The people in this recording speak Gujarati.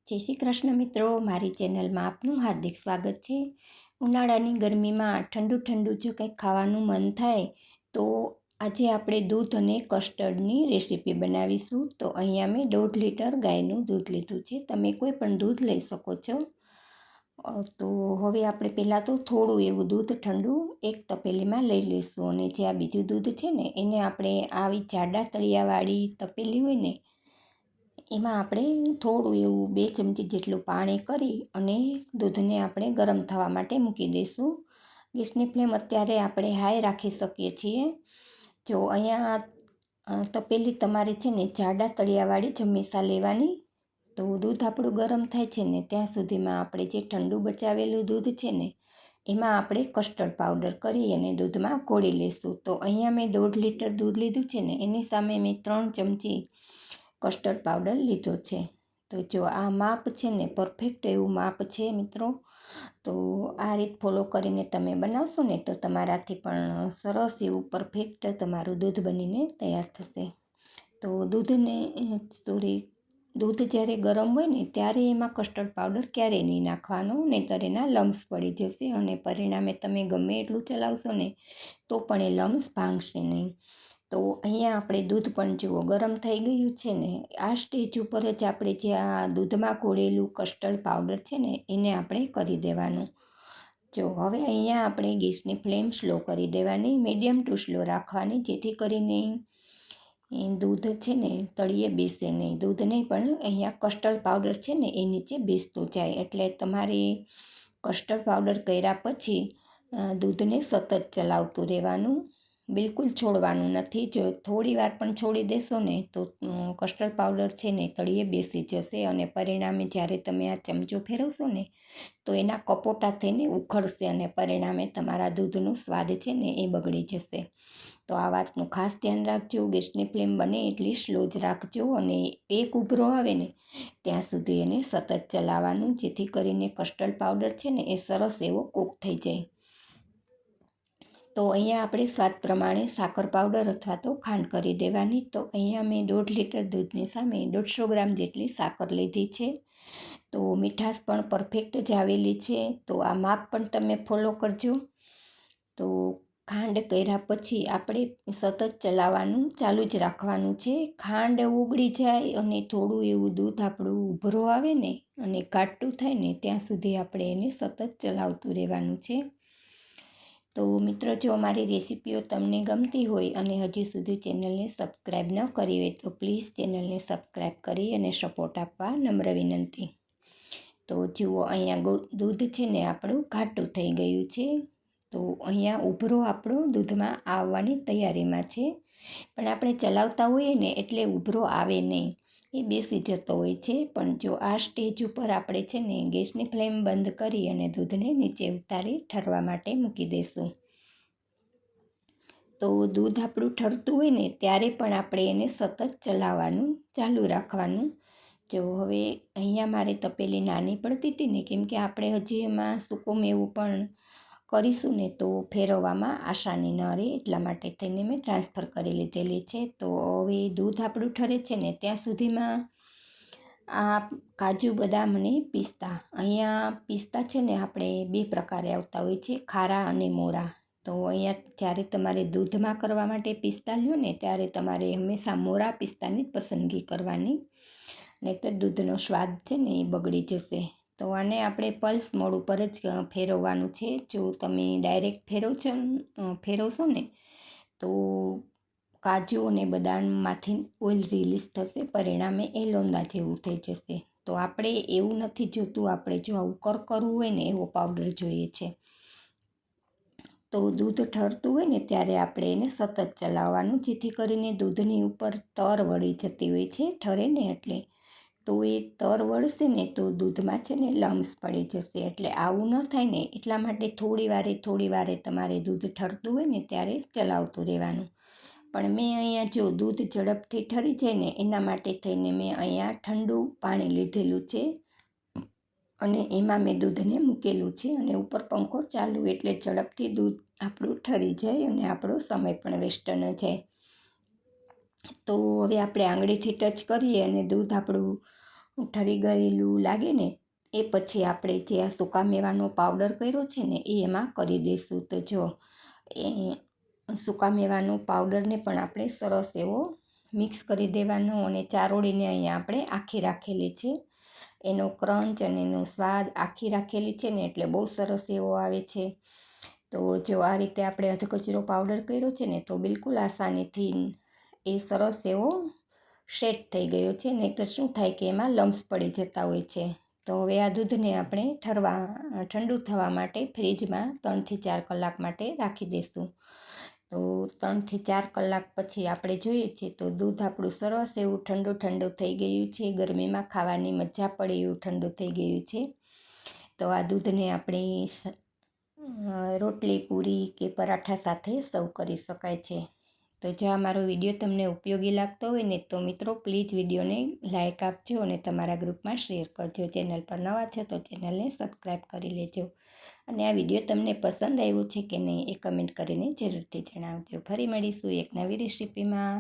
જય શ્રી કૃષ્ણ મિત્રો, મારી ચેનલમાં આપનું હાર્દિક સ્વાગત છે. ઉનાળાની ગરમીમાં ઠંડુ ઠંડુ જો કંઈક ખાવાનું મન થાય તો આજે આપણે દૂધ અને કસ્ટર્ડની રેસીપી બનાવીશું. તો અહીંયા મેં 1.5 લીટર ગાયનું દૂધ લીધું છે. તમે કોઈ પણ દૂધ લઈ શકો છો. તો હવે આપણે પહેલાં તો થોડું એવું દૂધ ઠંડુ એક તપેલીમાં લઈ લઈશું, અને જે આ બીજું દૂધ છે ને એને આપણે આવી જાડા તળિયાવાળી તપેલી હોય ને એમાં આપણે થોડું એવું 2 ચમચી જેટલું પાણી કરી અને દૂધને આપણે ગરમ થવા માટે મૂકી દઈશું. ગેસની ફ્લેમ અત્યારે આપણે હાઈ રાખી શકીએ છીએ. જો અહીંયા તપેલી તમારે છે ને જાડા તળિયાવાળી જ હંમેશા લેવાની. તો દૂધ આપણું ગરમ થાય છે ને ત્યાં સુધીમાં આપણે જે ઠંડુ બચાવેલું દૂધ છે ને એમાં આપણે કસ્ટર્ડ પાવડર કરી અને દૂધમાં ઘોળી લઈશું. તો અહીંયા મેં 1.5 લીટર દૂધ લીધું છે ને એની સામે મેં 3 ચમચી કસ્ટર્ડ પાવડર લીધો છે. તો જો આ માપ છે ને પરફેક્ટ એવું માપ છે મિત્રો. તો આ રીત ફોલો કરીને તમે બનાવશો ને તો તમારાથી પણ સરસ એવું પરફેક્ટ તમારું દૂધ બનીને તૈયાર થશે. તો દૂધ જ્યારે ગરમ હોય ને ત્યારે એમાં કસ્ટર્ડ પાવડર ક્યારેય નહીં નાખવાનો, નહીંતર એના લમ્સ પડી જશે અને પરિણામે તમે ગમે એટલું ચલાવશો ને તો પણ એ લમ્સ ભાંગશે નહીં. તો અહીંયા આપણે દૂધ પણ જુઓ ગરમ થઈ ગયું છે ને. આ સ્ટેજ ઉપર જ આપણે જે આ દૂધમાં ઘોળેલું કસ્ટર્ડ પાવડર છે ને એને આપણે કરી દેવાનું. જો હવે અહીંયા આપણે ગેસની ફ્લેમ સ્લો કરી દેવાની, મીડિયમ ટુ સ્લો રાખવાની, જેથી કરીને દૂધ છે ને તળિયે બેસે નહીં. દૂધ નહીં પણ અહીંયા કસ્ટર્ડ પાવડર છે ને એ નીચે બેસતું જાય. એટલે તમારે કસ્ટર્ડ પાવડર કર્યા પછી દૂધને સતત ચલાવતું રહેવાનું, બિલકુલ છોડવાનું નથી. જો થોડી વાર પણ છોડી દેશો ને તો કસ્ટર્ડ પાવડર છે ને તળિયે બેસી જશે અને પરિણામે જ્યારે તમે આ ચમચો ફેરવશો ને તો એના કપોટા થઈને ઉખડશે અને પરિણામે તમારા દૂધનો સ્વાદ છે ને એ બગડી જશે. તો આ વાતનું ખાસ ધ્યાન રાખજો. ગેસની ફ્લેમ બને એટલી સ્લો જ રાખજો અને એક ઉભરો આવે ને ત્યાં સુધી એને સતત ચલાવવાનું, જેથી કરીને કસ્ટર્ડ પાવડર છે ને એ સરસ એવો કૂક થઈ જાય. તો અહીંયા આપણે સ્વાદ પ્રમાણે સાકર પાવડર અથવા તો ખાંડ કરી દેવાની. તો અહીંયા મેં 1.5 લીટર દૂધની સામે 150 ગ્રામ જેટલી સાકર લીધી છે. તો મીઠાશ પણ પરફેક્ટ જ આવેલી છે. તો આ માપ પણ તમે ફોલો કરજો. તો ખાંડ કર્યા પછી આપણે સતત ચલાવવાનું ચાલુ જ રાખવાનું છે. ખાંડ ઓગળી જાય અને થોડું એવું દૂધ આપણું ઉભરો આવે ને અને ઘાટું થાય ને ત્યાં સુધી આપણે એને સતત ચલાવતું રહેવાનું છે. તો મિત્રો, જો અમારી રેસીપીઓ તમને ગમતી હોય અને હજી સુધી ચેનલને સબસ્ક્રાઈબ ન કરી હોય તો પ્લીઝ ચેનલને સબસ્ક્રાઈબ કરી અને સપોર્ટ આપવા નમ્ર વિનંતી. તો જુઓ અહીંયા દૂધ છે ને આપણું ઘાટું થઈ ગયું છે. તો અહીંયા ઉભરો આપણો દૂધમાં આવવાની તૈયારીમાં છે, પણ આપણે ચલાવતા હોઈએ ને એટલે ઉભરો આવે નહીં, એ બેસી જતો હોય છે. પણ જો આ સ્ટેજ ઉપર આપણે છે ને ગેસની ફ્લેમ બંધ કરી અને દૂધને નીચે ઉતારી ઠરવા માટે મૂકી દઈશું. તો દૂધ આપણું ઠરતું હોય ને ત્યારે પણ આપણે એને સતત ચલાવવાનું ચાલુ રાખવાનું. જો હવે અહીંયા મારે તપેલી નાની પડતી હતી ને, કેમ કે આપણે હજી એમાં સૂકું મેવું પણ કરીશું ને તો ફેરવવામાં આસાની ન રહે, એટલા માટે થઈને મેં ટ્રાન્સફર કરી લીધેલી છે. તો હવે દૂધ આપણું ઠરે છે ને ત્યાં સુધીમાં આ કાજુ, બદામ અને પિસ્તા, અહીંયા પિસ્તા છે ને આપણે 2 પ્રકારે આવતા હોય છે, ખારા અને મોરા. તો અહીંયા જ્યારે તમારે દૂધમાં કરવા માટે પિસ્તા લ્યો ને ત્યારે તમારે હંમેશા મોરા પિસ્તાની જ પસંદગી કરવાની, નહીંતર દૂધનો સ્વાદ છે ને એ બગડી જશે. તો આને આપણે પલ્સ મોડ ઉપર જ ફેરવવાનું છે. જો તમે ડાયરેક્ટ ફેરવશો ને તો કાજુ અને બદામમાંથી ઓઇલ રિલીઝ થશે, પરિણામે એ લોંદા જેવું થઈ જશે. તો આપણે એવું નથી જોતું, આપણે જો આવું કરવું હોય ને એવો પાવડર જોઈએ છે. તો દૂધ ઠરતું હોય ને ત્યારે આપણે એને સતત ચલાવવાનું, જેથી કરીને દૂધની ઉપર તર વળી જતી હોય છે ઠરે ને એટલે. તો એ તર વળશે ને તો દૂધમાં છે ને લમ્સ પડી જશે. એટલે આવું ન થાય ને એટલા માટે થોડી વારે તમારે દૂધ ઠરતું હોય ને ત્યારે ચલાવતું રહેવાનું. પણ મેં અહીંયા જો દૂધ ઝડપથી ઠરી જાય ને એના માટે થઈને મેં અહીંયા ઠંડુ પાણી લીધેલું છે અને એમાં મેં દૂધને મૂકેલું છે અને ઉપર પંખો ચાલુ, એટલે ઝડપથી દૂધ આપણું ઠરી જાય અને આપણો સમય પણ વેસ્ટ ન જાય. તો હવે આપણે આંગળીથી ટચ કરીએ અને દૂધ આપણું ઠરી ગયેલું લાગે ને એ પછી આપણે જે આ સૂકા મેવાનો પાવડર કર્યો છે ને એ એમાં કરી દઈશું. તો જો એ સૂકા મેવાનો પાવડરને પણ આપણે સરસ એવો મિક્સ કરી દેવાનો, અને ચારોળીને અહીંયા આપણે આખી રાખેલી છે, એનો ક્રંચ અને એનો સ્વાદ આખી રાખેલી છે ને એટલે બહુ સરસ એવો આવે છે. તો જો આ રીતે આપણે અધકચરો પાવડર કર્યો છે ને તો બિલકુલ આસાનીથી એ સરસ એવો સેટ થઈ ગયો છે. નહીંતર શું થાય કે એમાં લમ્સ પડી જતા હોય છે. તો હવે આ દૂધને આપણે ઠંડુ થવા માટે ફ્રીજમાં 3 થી 4 કલાક માટે રાખી દઈશું. તો 3 થી 4 કલાક પછી આપણે જોઈએ છીએ તો દૂધ આપણું સરસ એવું ઠંડુ ઠંડુ થઈ ગયું છે. ગરમીમાં ખાવાની મજા પડે એવું ઠંડુ થઈ ગયું છે. તો આ દૂધને આપણે રોટલી, પૂરી કે પરાઠા સાથે સર્વ કરી શકાય છે. તો જો આ મારો વિડીયો તમને ઉપયોગી લાગતો હોય ને તો મિત્રો પ્લીઝ વિડીયોને લાઇક આપજો અને તમારા ગ્રુપમાં શેર કરજો. ચેનલ પર નવા છો તો ચેનલને સબસ્ક્રાઈબ કરી લેજો. અને આ વિડીયો તમને પસંદ આવ્યો છે કે નહીં એ કમેન્ટ કરીને જરૂરથી જણાવજો. ફરી મળીશું એક નવી રેસીપીમાં.